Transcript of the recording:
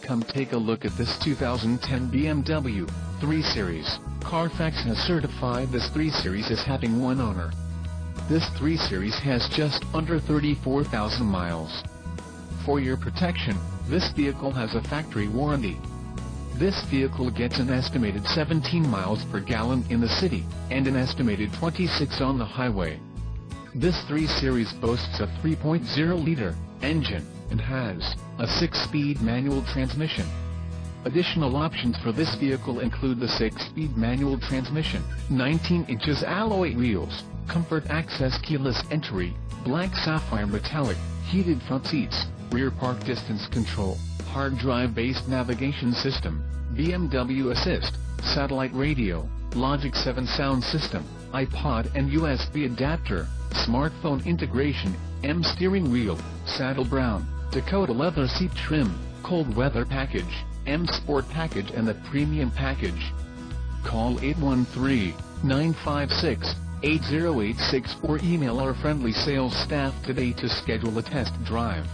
Come take a look at this 2010 BMW 3 Series. Carfax has certified this 3 Series as having one owner. This 3 Series has just under 34,000 miles. For your protection, this vehicle has a factory warranty. This vehicle gets an estimated 17 miles per gallon in the city, and an estimated 26 on the highway. This 3 Series boasts a 3.0-liter engine, and has a 6-speed manual transmission. Additional options for this vehicle include the 6-speed manual transmission, 19 inches alloy wheels, comfort access keyless entry, black sapphire metallic, heated front seats, rear park distance control, hard drive-based navigation system, BMW Assist, satellite radio, Logic 7 sound system, iPod and USB adapter, smartphone integration, M steering wheel, saddle brown, Dakota leather seat trim, cold weather package, M Sport package and the premium package. Call 813-956-8086 or email our friendly sales staff today to schedule a test drive.